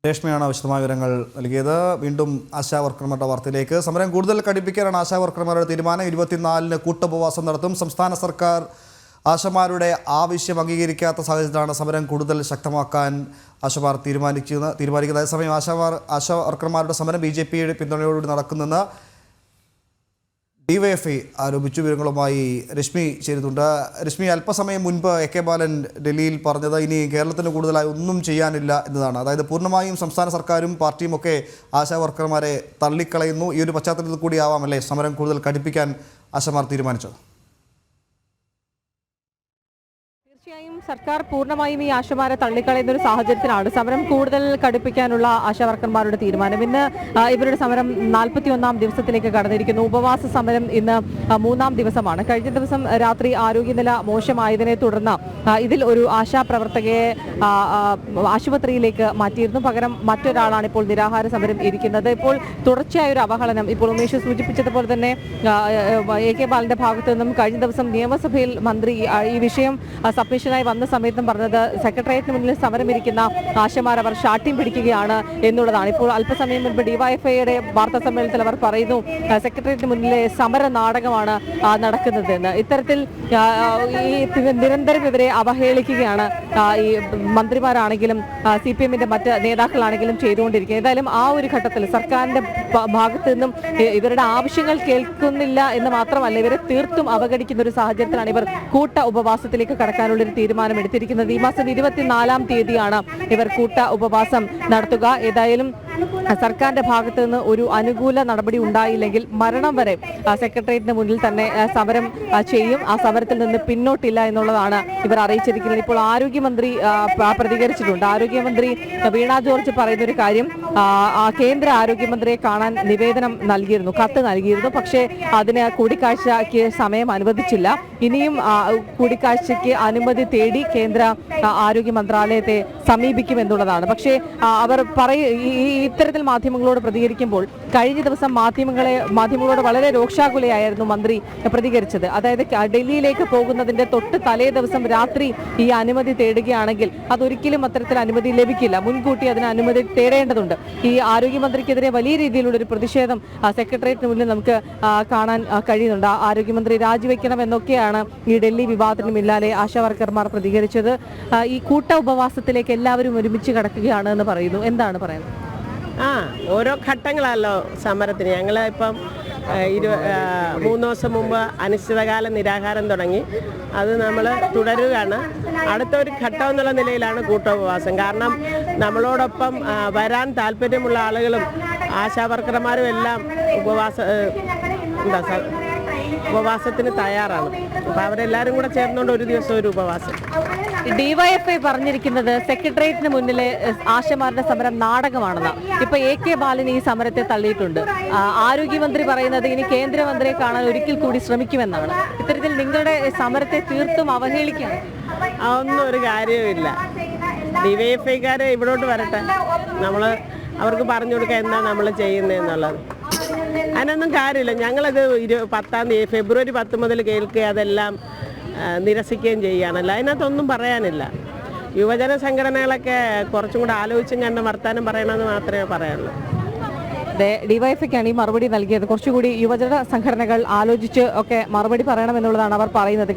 രേഷ്മയാണ് വിശദമായ വിവരങ്ങൾ നൽകിയത്. വീണ്ടും ആശാ വർക്കർമാരുടെ വാർത്തയിലേക്ക്. സമരം കൂടുതൽ കടുപ്പിക്കാനാണ് ആശാ വർക്കർമാരുടെ തീരുമാനം. 24-ന് കൂട്ടുപവാസം നടത്തും. സംസ്ഥാന സർക്കാർ ആശമാരുടെ ആവശ്യം അംഗീകരിക്കാത്ത സാഹചര്യത്തിലാണ് സമരം കൂടുതൽ ശക്തമാക്കാൻ ആശമാർ തീരുമാനിക്കുന്നത്. അതേസമയം ആശാ വർക്കർമാരുടെ സമരം BJPയുടെ പിന്തുണയോടുകൂടി നടക്കുന്നെന്ന് DYFI ആരോപിച്ചു. വിവരങ്ങളുമായി രശ്മി ചേരുന്നുണ്ട്. രശ്മി, അല്പസമയം മുൻപ് AK ബാലൻ ഡൽഹിയിൽ പറഞ്ഞത് ഇനി കേരളത്തിന് കൂടുതലായി ഒന്നും ചെയ്യാനില്ല എന്നതാണ്. അതായത് പൂർണ്ണമായും സംസ്ഥാന സർക്കാരും പാർട്ടിയും ഒക്കെ ആശാ വർക്കർമാരെ തള്ളിക്കളയുന്നു. ഈ ഒരു പശ്ചാത്തലത്തിൽ കൂടിയാവാമല്ലേ സമരം കൂടുതൽ കടുപ്പിക്കാൻ ആശമാർ തീരുമാനിച്ചത്? തീർച്ചയായും സർക്കാർ പൂർണ്ണമായും ഈ ആശമാരെ തള്ളിക്കളയുന്ന ഒരു സാഹചര്യത്തിലാണ് സമരം കൂടുതൽ കടുപ്പിക്കാനുള്ള ആശാ വർക്കർമാരുടെ തീരുമാനം. ഇന്ന് ഇവരുടെ സമരം 41-ാം ദിവസത്തിലേക്ക് കടന്നിരിക്കുന്നു. ഉപവാസ സമരം ഇന്ന് 3-ാം ദിവസമാണ്. കഴിഞ്ഞ ദിവസം രാത്രി ആരോഗ്യനില മോശമായതിനെ തുടർന്ന് ഇതിൽ ഒരു ആശാപ്രവർത്തകയെ ആശുപത്രിയിലേക്ക് മാറ്റിയിരുന്നു. പകരം മറ്റൊരാളാണ് ഇപ്പോൾ നിരാഹാര സമരം ഇരിക്കുന്നത്. ഇപ്പോൾ തുടർച്ചയായ ഒരു അവഹേളനം, ഇപ്പോൾ ഉമേഷ് സൂചിപ്പിച്ചതുപോലെ തന്നെ AK ബാലന്റെ ഭാഗത്തു നിന്നും കഴിഞ്ഞ ദിവസം നിയമസഭയിൽ മന്ത്രി ഈ വിഷയം സബ്മിഷനായി വന്ന സമയത്തും പറഞ്ഞത് സെക്രട്ടേറിയറ്റിന് മുന്നിൽ സമരമിരിക്കുന്ന ആശമാർ അവർ ശാഠ്യം പിടിക്കുകയാണ് എന്നുള്ളതാണ്. ഇപ്പോൾ അല്പസമയം മുൻപ് DYFIയുടെ വാർത്താ സമ്മേളനത്തിൽ അവർ പറയുന്നു സെക്രട്ടേറിയറ്റിന് മുന്നിലെ സമര നാടകമാണ് നടക്കുന്നതെന്ന്. ഇത്തരത്തിൽ നിരന്തരം ഇവരെ അവഹേളിക്കുകയാണ് ഈ മന്ത്രിമാരാണെങ്കിലും CPMന്റെ മറ്റ് നേതാക്കളാണെങ്കിലും ചെയ്തുകൊണ്ടിരിക്കുന്നത്. ഏതായാലും ആ ഒരു ഘട്ടത്തിൽ സർക്കാരിന്റെ ഭാഗത്തു നിന്നും ഇവരുടെ ആവശ്യങ്ങൾ കേൾക്കുന്നില്ല എന്ന് മാത്രമല്ല, ഇവരെ തീർത്തും അവഗണിക്കുന്ന ഒരു സാഹചര്യത്തിലാണ് ഇവർ കൂട്ട ഉപവാസത്തിലേക്ക് കടക്കാനുള്ള ഒരു തീരുമാനം എടുത്തിരിക്കുന്നത്. ഈ മാസം 24-ാം തീയതിയാണ് ഇവർ കൂട്ട ഉപവാസം നടത്തുക. ഏതായാലും സർക്കാരിന്റെ ഭാഗത്തു നിന്ന് ഒരു അനുകൂല നടപടി ഉണ്ടായില്ലെങ്കിൽ മരണം വരെ സെക്രട്ടേറിയറ്റിന് മുന്നിൽ തന്നെ സമരം ചെയ്യും. ആ സമരത്തിൽ നിന്ന് പിന്നോട്ടില്ല എന്നുള്ളതാണ് ഇവർ അറിയിച്ചിരിക്കുന്നത്. ഇപ്പോൾ ആരോഗ്യമന്ത്രി പ്രതികരിച്ചിട്ടുണ്ട്. ആരോഗ്യമന്ത്രി വീണ ജോർജ് പറയുന്ന ഒരു കാര്യം, കേന്ദ്ര ആരോഗ്യമന്ത്രിയെ കാണാൻ നിവേദനം നൽകിയിരുന്നു, കത്ത് നൽകിയിരുന്നു. പക്ഷേ അതിന് കൂടിക്കാഴ്ചയ്ക്ക് സമയം അനുവദിച്ചില്ല. ഇനിയും കൂടിക്കാഴ്ചയ്ക്ക് അനുമതി തേടി കേന്ദ്ര ആരോഗ്യ മന്ത്രാലയത്തെ സമീപിക്കുമെന്നുള്ളതാണ്. പക്ഷേ അവർ ഇത്തരത്തിൽ മാധ്യമങ്ങളോട് പ്രതികരിക്കുമ്പോൾ കഴിഞ്ഞ ദിവസം മാധ്യമങ്ങളോട് വളരെ രോക്ഷാകുലയായിരുന്നു മന്ത്രി പ്രതികരിച്ചത്. അതായത് ഡൽഹിയിലേക്ക് പോകുന്നതിന്റെ തൊട്ട് തലേ ദിവസം രാത്രി ഈ അനുമതി തേടുകയാണെങ്കിൽ അതൊരിക്കലും അത്തരത്തിൽ അനുമതി ലഭിക്കില്ല. മുൻകൂട്ടി അതിന് അനുമതി തേടേണ്ടതുണ്ട്. ഈ ആരോഗ്യമന്ത്രിക്കെതിരെ വലിയ രീതിയിലുള്ള ഒരു പ്രതിഷേധം സെക്രട്ടേറിയറ്റിന് മുന്നിൽ നമുക്ക് കാണാൻ കഴിയുന്നുണ്ട്. ആരോഗ്യമന്ത്രി രാജിവെക്കണം എന്നൊക്കെയാണ് ഈ ഡൽഹി വിവാദത്തിന് പിന്നാലെ ആശാ വർക്കർമാർ പ്രതികരിച്ചത്. ഈ കൂട്ട ഉപവാസത്തിലേക്ക് എല്ലാവരും ഒരുമിച്ച് കടക്കുകയാണ് എന്ന് പറയുന്നു. എന്താണ് പറയുന്നത്? ഓരോ ഘട്ടങ്ങളല്ലോ സമരത്തിന്. ഞങ്ങൾ ഇപ്പം 3 ദിവസം മുമ്പ് അനിശ്ചിതകാല നിരാഹാരം തുടങ്ങി. അത് നമ്മൾ തുടരുകയാണ്. അടുത്ത ഒരു ഘട്ടം എന്നുള്ള നിലയിലാണ് കൂട്ടോപവാസം. കാരണം നമ്മളോടൊപ്പം വരാൻ താല്പര്യമുള്ള ആളുകളും ആശാ വർക്കർമാരും എല്ലാം ഉപവാസത്തിന് തയ്യാറാണ്. അപ്പം അവരെല്ലാവരും കൂടെ ചേർന്നുകൊണ്ട് ഒരു ദിവസം ഒരു ഉപവാസം. DYFI പറഞ്ഞിരിക്കുന്നത് സെക്രട്ടേറിയറ്റിന് മുന്നിലെ ആശമാരുടെ സമരം നാടകമാണെന്ന്. ഇപ്പൊ AK ബാലൻ ഈ സമരത്തെ തള്ളിയിട്ടുണ്ട്. ആരോഗ്യമന്ത്രി പറയുന്നത് ഇനി കേന്ദ്രമന്ത്രിയെ കാണാൻ ഒരിക്കൽ കൂടി ശ്രമിക്കുമെന്നാണ്. ഇത്തരത്തിൽ നിങ്ങളുടെ സമരത്തെ തീർത്തും അവഹേളിക്കുകയാണ്. അതൊന്നും ഒരു കാര്യവുമില്ല. DYFIക്കാര് ഇവിടോട്ട് വരട്ടെ, അവർക്ക് പറഞ്ഞു കൊടുക്കുക എന്താണ് നമ്മൾ ചെയ്യുന്നതെന്നുള്ളത്. അതിനൊന്നും കാര്യമില്ല. ഞങ്ങളത് ഫെബ്രുവരി 10 മുതൽ കേൾക്കുക, അതെല്ലാം നിരസിക്കുകയും ചെയ്യുകയാണല്ലോ. അതിനകത്തൊന്നും പറയാനില്ല. യുവജന സംഘടനകളൊക്കെ കുറച്ചും കൂടെ ആലോചിച്ചും കണ്ട് വർത്താനം പറയണമെന്ന് മാത്രമേ പറയാനുള്ളൂ. DYFIക്കാണ് ഈ മറുപടി നൽകിയത്. കുറച്ചുകൂടി യുവജന സംഘടനകൾ ആലോചിച്ച് ഒക്കെ മറുപടി പറയണമെന്നുള്ളതാണ് അവർ പറയുന്നത്.